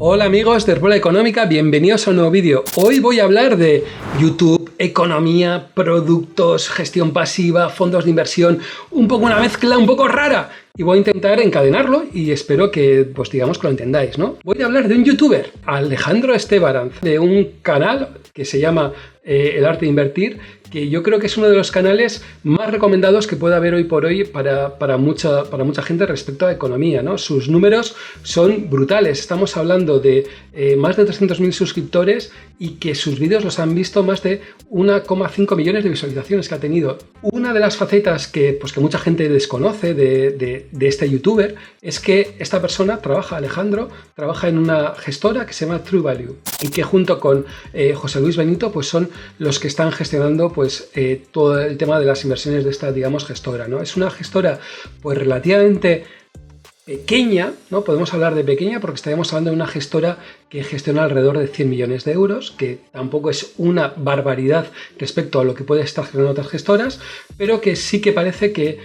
Hola amigos de Herbola Económica, bienvenidos a un nuevo vídeo. Hoy voy a hablar de YouTube, economía, productos, gestión pasiva, fondos de inversión, un poco una mezcla un poco rara. Y voy a intentar encadenarlo y espero que, pues digamos, que lo entendáis, ¿no? Voy a hablar de un youtuber, Alejandro Estebaranz, de un canal que se llama El Arte de Invertir, que yo creo que es uno de los canales más recomendados que puede haber hoy por hoy para mucha gente respecto a economía, ¿no? Sus números son brutales. Estamos hablando de más de 300.000 suscriptores y que sus vídeos los han visto más de 1,5 millones de visualizaciones que ha tenido. Una de las facetas que mucha gente desconoce de este youtuber es que esta persona Alejandro, trabaja en una gestora que se llama True Value y que junto con José Luis Benito pues son los que están gestionando todo el tema de las inversiones de esta, digamos, gestora, ¿no? Es una gestora pues relativamente pequeña, ¿no? Podemos hablar de pequeña porque estaríamos hablando de una gestora que gestiona alrededor de 100 millones de euros, que tampoco es una barbaridad respecto a lo que puede estar generando otras gestoras, pero que sí que parece que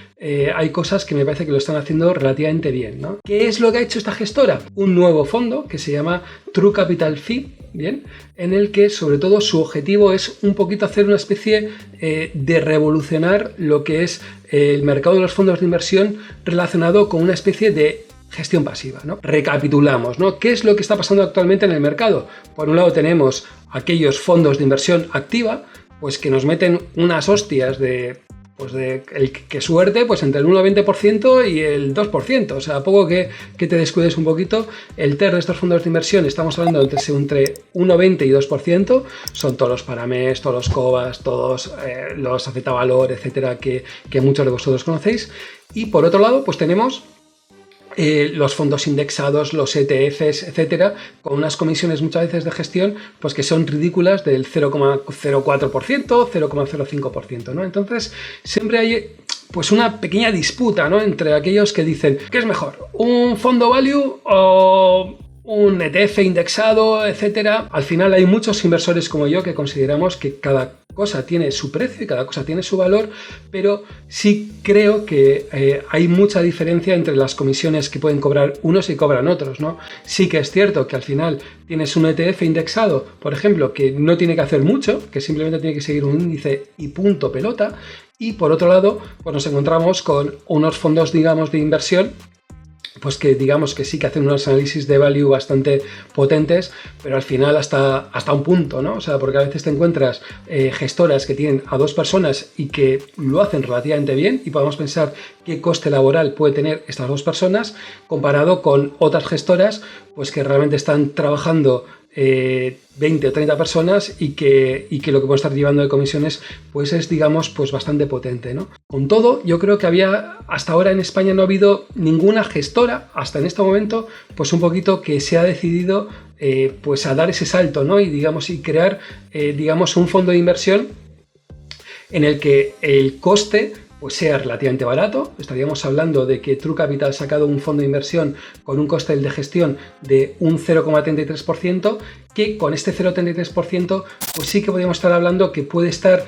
hay cosas que me parece que lo están haciendo relativamente bien, ¿no? ¿Qué es lo que ha hecho esta gestora? Un nuevo fondo que se llama True Capital Fee, ¿bien? En el que sobre todo su objetivo es un poquito hacer una especie de revolucionar lo que es el mercado de los fondos de inversión relacionado con una especie de gestión pasiva, ¿no? Recapitulamos, ¿no? ¿Qué es lo que está pasando actualmente en el mercado? Por un lado tenemos aquellos fondos de inversión activa, pues que nos meten unas hostias qué suerte, pues entre el 1,20% y el 2%, o sea, a poco que te descuides un poquito, el TER de estos fondos de inversión, estamos hablando entre 1,20 y 2%, son todos los Paramés, todos los Cobas, todos los AZ Valor, etcétera, que muchos de vosotros conocéis, y por otro lado, pues tenemos los fondos indexados, los ETFs, etcétera, con unas comisiones muchas veces de gestión pues que son ridículas del 0,04%, 0,05%, ¿no? Entonces, siempre hay pues una pequeña disputa, ¿no? Entre aquellos que dicen, ¿qué es mejor? ¿Un fondo value o un ETF indexado, etcétera? Al final hay muchos inversores como yo que consideramos que cada cosa tiene su precio y cada cosa tiene su valor, pero sí creo que hay mucha diferencia entre las comisiones que pueden cobrar unos y cobran otros, ¿no? Sí que es cierto que al final tienes un ETF indexado, por ejemplo, que no tiene que hacer mucho, que simplemente tiene que seguir un índice y punto pelota, y por otro lado, pues nos encontramos con unos fondos, digamos, de inversión pues que digamos que sí que hacen unos análisis de value bastante potentes, pero al final hasta un punto, ¿no? O sea, porque a veces te encuentras gestoras que tienen a dos personas y que lo hacen relativamente bien y podemos pensar qué coste laboral puede tener estas dos personas comparado con otras gestoras pues que realmente están trabajando 20 o 30 personas y que lo que puede estar llevando de comisiones pues es, digamos, pues bastante potente, ¿no? Con todo, yo creo que hasta ahora en España no ha habido ninguna gestora, hasta en este momento, pues un poquito que se ha decidido pues a dar ese salto, ¿no? Y crear, digamos, un fondo de inversión en el que el coste pues sea relativamente barato. Estaríamos hablando de que True Capital ha sacado un fondo de inversión con un coste de gestión de un 0,33%, que con este 0,33% pues sí que podríamos estar hablando que puede estar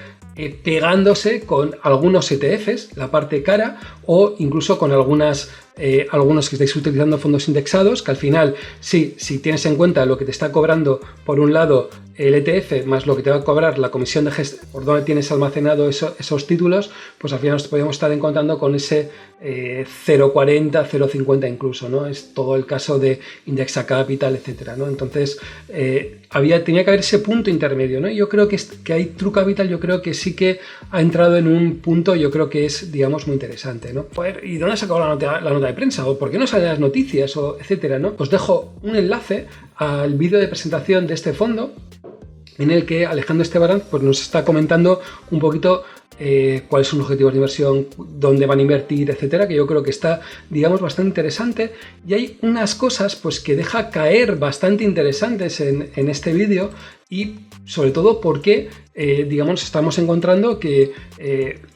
pegándose con algunos ETFs, la parte cara, o incluso con algunos que estáis utilizando fondos indexados, que al final, sí, si tienes en cuenta lo que te está cobrando por un lado el ETF más lo que te va a cobrar la comisión de gestión, por donde tienes almacenado esos títulos, pues al final nos podemos estar encontrando con ese 0,40, 0,50 incluso, ¿no? Es todo el caso de Indexa Capital, etcétera, ¿no? Entonces, tenía que haber ese punto intermedio, ¿no? Yo creo que hay True Capital, yo creo que sí que ha entrado en un punto, yo creo que es, digamos, muy interesante, ¿no? Joder, ¿y dónde ha sacado la nota de prensa? ¿O por qué no salen las noticias? O etcétera, ¿no? Os dejo un enlace al vídeo de presentación de este fondo en el que Alejandro Estebaranz pues, nos está comentando un poquito cuáles son los objetivos de inversión, dónde van a invertir, etcétera, que yo creo que está, digamos, bastante interesante. Y hay unas cosas pues, que deja caer bastante interesantes en este vídeo y sobre todo porque, digamos, estamos encontrando que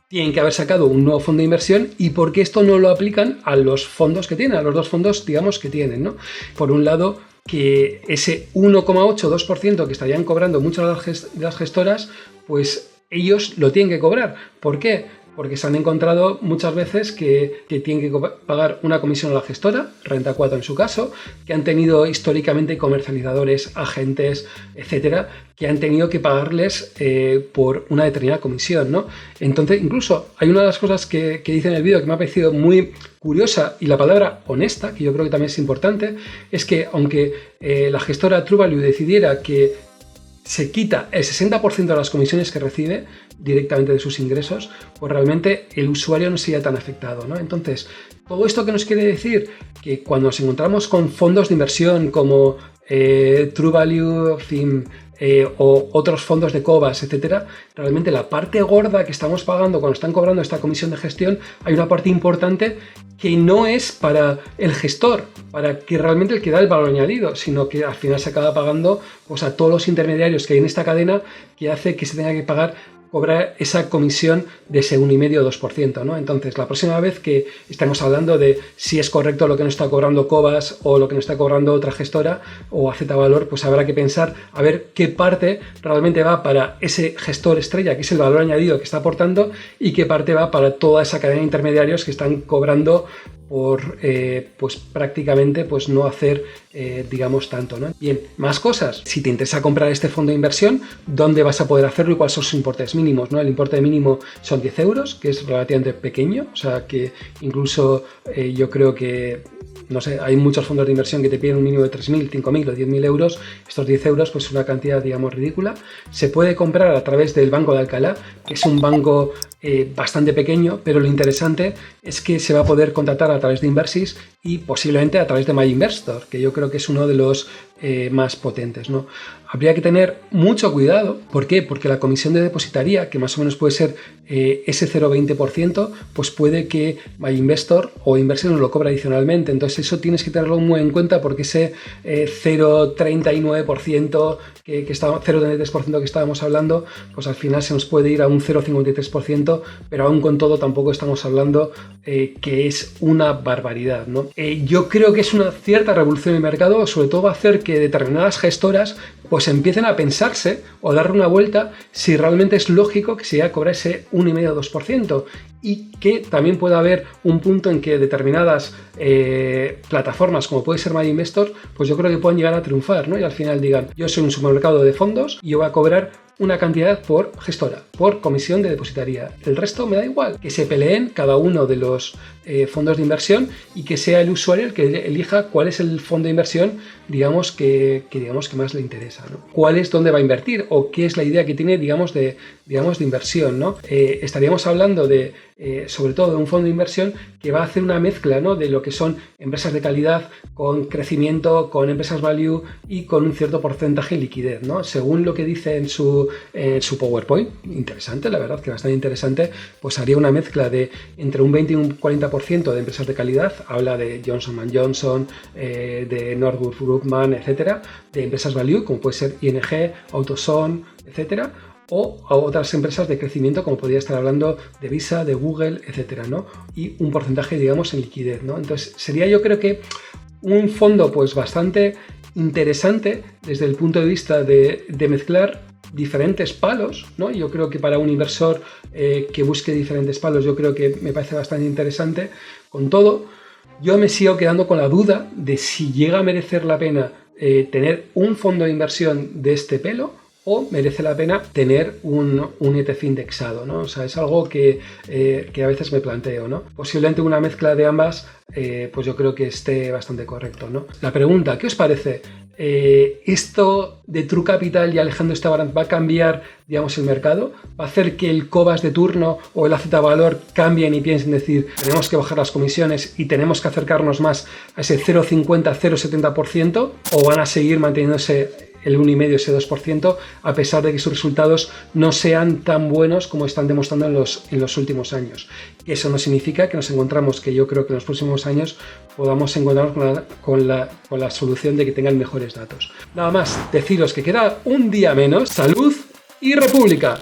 tienen que haber sacado un nuevo fondo de inversión y por qué esto no lo aplican a los fondos que tienen, a los dos fondos, digamos, que tienen, ¿no? Por un lado, que ese 1,8-2% que estarían cobrando muchas de las gestoras, pues ellos lo tienen que cobrar. ¿Por qué? porque se han encontrado muchas veces que tienen que pagar una comisión a la gestora, Renta 4 en su caso, que han tenido históricamente comercializadores, agentes, etcétera, que han tenido que pagarles por una determinada comisión, ¿no? Entonces, incluso hay una de las cosas que dice en el vídeo que me ha parecido muy curiosa, y la palabra honesta, que yo creo que también es importante, es que aunque la gestora True Value decidiera que se quita el 60% de las comisiones que recibe directamente de sus ingresos, pues realmente el usuario no sería tan afectado, ¿no? Entonces, todo esto que nos quiere decir que cuando nos encontramos con fondos de inversión como True Value, Theme, o otros fondos de Cobas, etcétera, realmente la parte gorda que estamos pagando cuando están cobrando esta comisión de gestión, hay una parte importante que no es para el gestor, para que realmente el que da el valor añadido, sino que al final se acaba pagando pues, a todos los intermediarios que hay en esta cadena, que hace que se tenga que cobrar esa comisión de ese 1,5 o 2%, ¿no? Entonces, la próxima vez que estemos hablando de si es correcto lo que nos está cobrando Cobas o lo que nos está cobrando otra gestora o AZ Valor, pues habrá que pensar a ver qué parte realmente va para ese gestor estrella, que es el valor añadido que está aportando, y qué parte va para toda esa cadena de intermediarios que están cobrando por pues prácticamente pues no hacer digamos tanto, ¿no? Bien, más cosas. Si te interesa comprar este fondo de inversión, ¿dónde vas a poder hacerlo y cuáles son sus importes mínimos, ¿no? El importe mínimo son 10 euros, que es relativamente pequeño, o sea que incluso yo creo que no sé, hay muchos fondos de inversión que te piden un mínimo de 3.000, 5.000 o 10.000 euros. Estos 10 euros pues es una cantidad, digamos, ridícula. Se puede comprar a través del Banco de Alcalá, que es un banco bastante pequeño, pero lo interesante es que se va a poder contratar a través de Inversis y posiblemente a través de MyInvestor, que yo creo que es uno de los más potentes, ¿no? Habría que tener mucho cuidado. ¿Por qué? Porque la comisión de depositaría, que más o menos puede ser ese 0,20%, pues puede que MyInvestor o Inversis nos lo cobra adicionalmente. Entonces eso tienes que tenerlo muy en cuenta, porque ese 0,39%, 0,33% que estábamos hablando, pues al final se nos puede ir a un 0,53%, pero aún con todo tampoco estamos hablando que es una barbaridad, ¿no? Yo creo que es una cierta revolución en el mercado, sobre todo va a hacer que determinadas gestoras pues empiecen a pensarse o darle una vuelta si realmente es lógico que se llegue a cobrar ese 1,5 o 2%, y que también pueda haber un punto en que determinadas plataformas como puede ser MyInvestor, pues yo creo que puedan llegar a triunfar, ¿no? Y al final digan, yo soy un supermercado de fondos y yo voy a cobrar una cantidad por gestora, por comisión de depositaría. El resto me da igual, que se peleen cada uno de los fondos de inversión y que sea el usuario el que elija cuál es el fondo de inversión, digamos que más le interesa, ¿no? Cuál es dónde va a invertir o qué es la idea que tiene, digamos de inversión, ¿no? Estaríamos hablando de sobre todo de un fondo de inversión que va a hacer una mezcla, ¿no? De lo que son empresas de calidad con crecimiento, con empresas value y con un cierto porcentaje de liquidez, ¿no? Según lo que dice en su PowerPoint, interesante, la verdad que bastante interesante, pues haría una mezcla de entre un 20 y un 40% de empresas de calidad. Habla de Johnson & Johnson, de Northrop Grumman, etcétera, de empresas value como puede ser ING, AutoZone, etcétera, o a otras empresas de crecimiento como podría estar hablando de Visa, de Google, etcétera, ¿no? Y un porcentaje, digamos, en liquidez, ¿no? Entonces sería, yo creo que un fondo pues bastante interesante desde el punto de vista de mezclar diferentes palos, ¿no? Yo creo que para un inversor que busque diferentes palos, yo creo que me parece bastante interesante. Con todo, yo me sigo quedando con la duda de si llega a merecer la pena tener un fondo de inversión de este pelo, o merece la pena tener un ETF indexado, ¿no? O sea, es algo que a veces me planteo, ¿no? Posiblemente una mezcla de ambas, pues yo creo que esté bastante correcto, ¿no? La pregunta, ¿qué os parece? ¿Esto de True Capital y Alejandro Esteban va a cambiar, digamos, el mercado? ¿Va a hacer que el Cobas de turno o el AZ Valor cambien y piensen decir, tenemos que bajar las comisiones y tenemos que acercarnos más a ese 0,50, 0,70%, o van a seguir manteniéndose el 1,5, ese 2%, a pesar de que sus resultados no sean tan buenos como están demostrando en los últimos años? Eso no significa que nos encontramos, que yo creo que en los próximos años podamos encontrarnos con la solución de que tengan mejores datos. Nada más, deciros que queda un día menos. ¡Salud y República!